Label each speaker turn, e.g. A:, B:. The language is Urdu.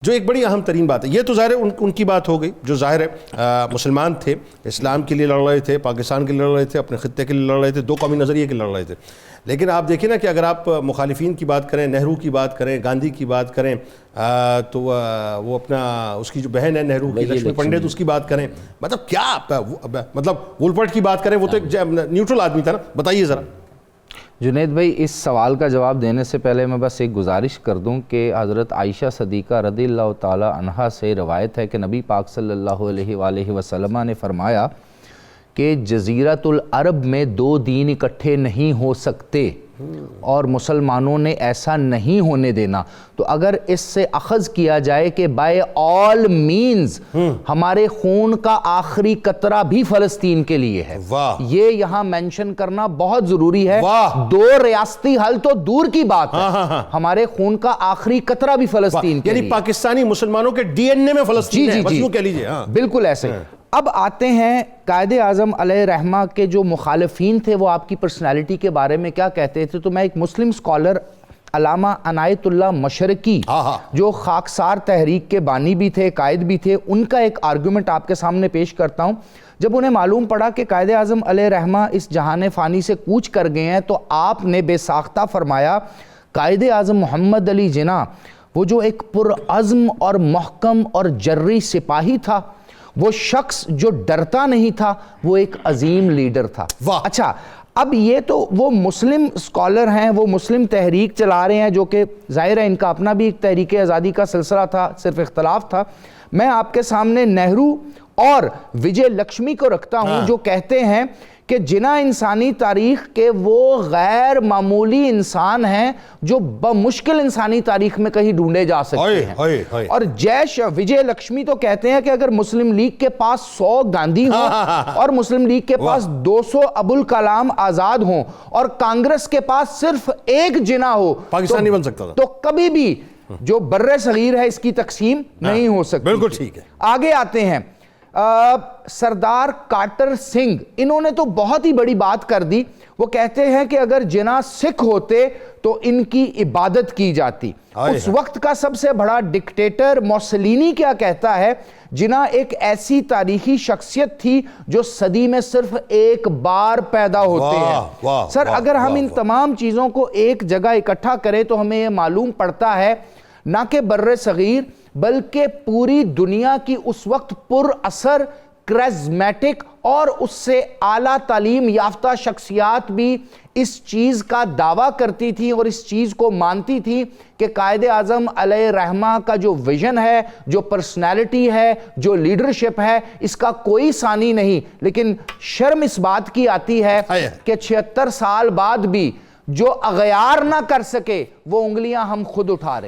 A: جو ایک بڑی اہم ترین بات ہے، یہ تو ظاہر ہے ان کی بات ہو گئی جو ظاہر ہے مسلمان تھے، اسلام کے لیے لڑ رہے تھے، پاکستان کے لیے لڑ رہے تھے، اپنے خطے کے لیے لڑ رہے تھے، دو قومی نظریے کے لیے لڑ رہے تھے۔ لیکن آپ دیکھیں نا کہ اگر آپ مخالفین کی بات کریں، نہرو کی بات کریں، گاندھی کی بات کریں، تو وہ اپنا اس کی جو بہن ہے نہرو کی لکشمی پنڈت، اس کی بات کریں، مطلب کیا مطلب وولپرٹ کی بات کریں، وہ تو ایک نیوٹرل آدمی تھا نا۔ بتائیے ذرا
B: جنید بھائی، اس سوال کا جواب دینے سے پہلے میں بس ایک گزارش کر دوں کہ حضرت عائشہ صدیقہ رضی اللہ تعالی عنہا سے روایت ہے کہ نبی پاک صلی اللہ علیہ وآلہ وسلم نے فرمایا کہ جزیرۃ العرب میں دو دین اکٹھے نہیں ہو سکتے اور مسلمانوں نے ایسا نہیں ہونے دینا۔ تو اگر اس سے اخذ کیا جائے کہ بائی آل مینز ہمارے خون کا آخری قطرہ بھی فلسطین کے لیے ہے، یہ یہاں مینشن کرنا بہت ضروری ہے۔ دو ریاستی حل تو دور کی بات ہے، ہمارے خون کا آخری قطرہ بھی فلسطین کے لیے، یعنی
A: پاکستانی مسلمانوں کے ڈی این اے میں فلسطین ہے، بس یوں کہہ لیجئے۔
B: بالکل ایسے۔ اب آتے ہیں قائد اعظم علیہ رحمہ کے جو مخالفین تھے وہ آپ کی پرسنالٹی کے بارے میں کیا کہتے تھے۔ تو میں ایک مسلم سکولر علامہ عنایت اللہ مشرقی جو خاکسار تحریک کے بانی بھی تھے، قائد بھی تھے، ان کا ایک آرگومنٹ آپ کے سامنے پیش کرتا ہوں۔ جب انہیں معلوم پڑا کہ قائد اعظم علیہ رحمہ اس جہان فانی سے کوچ کر گئے ہیں، تو آپ نے بے ساختہ فرمایا قائد اعظم محمد علی جناح وہ جو ایک پرعزم اور محکم اور جری سپاہی تھا، وہ شخص جو ڈرتا نہیں تھا، وہ ایک عظیم لیڈر تھا۔ اچھا، اب یہ تو وہ مسلم سکولر ہیں، وہ مسلم تحریک چلا رہے ہیں، جو کہ ظاہر ہے ان کا اپنا بھی ایک تحریک آزادی کا سلسلہ تھا، صرف اختلاف تھا۔ میں آپ کے سامنے نہرو اور وجے لکشمی کو رکھتا ہوں، جو کہتے ہیں کہ جناح انسانی تاریخ کے وہ غیر معمولی انسان ہیں جو بمشکل انسانی تاریخ میں کہیں ڈھونڈے جا سکتے ہیں۔ اور وجے لکشمی تو کہتے ہیں کہ اگر مسلم لیگ کے پاس 100 گاندھی ہوں اور مسلم لیگ کے پاس 200 ابوالکلام آزاد ہوں اور کانگریس کے پاس صرف ایک جناح ہو،
A: پاکستان نہیں بن سکتا تھا،
B: تو کبھی بھی جو بر صغیر ہے اس کی تقسیم نہیں ہو سکتی۔
A: بالکل ٹھیک ہے۔
B: آگے آتے ہیں سردار کارٹر سنگھ، انہوں نے تو بہت ہی بڑی بات کر دی۔ وہ کہتے ہیں کہ اگر جناح سکھ ہوتے تو ان کی عبادت کی جاتی۔ اس وقت کا سب سے بڑا ڈکٹیٹر موسولینی کیا کہتا ہے؟ جناح ایک ایسی تاریخی شخصیت تھی جو صدی میں صرف ایک بار پیدا ہوتے ہیں۔ سر، اگر ہم ان تمام چیزوں کو ایک جگہ اکٹھا کریں تو ہمیں یہ معلوم پڑتا ہے نہ کہ بر صغیر بلکہ پوری دنیا کی اس وقت پر اثر کرزمیٹک اور اس سے اعلیٰ تعلیم یافتہ شخصیات بھی اس چیز کا دعویٰ کرتی تھی اور اس چیز کو مانتی تھی کہ قائد اعظم علیہ رحمہ کا جو ویژن ہے، جو پرسنالٹی ہے، جو لیڈرشپ ہے، اس کا کوئی ثانی نہیں۔ لیکن شرم اس بات کی آتی ہے کہ 76 سال بعد بھی جو اغیار نہ کر سکے وہ انگلیاں ہم خود اٹھا رہے ہیں۔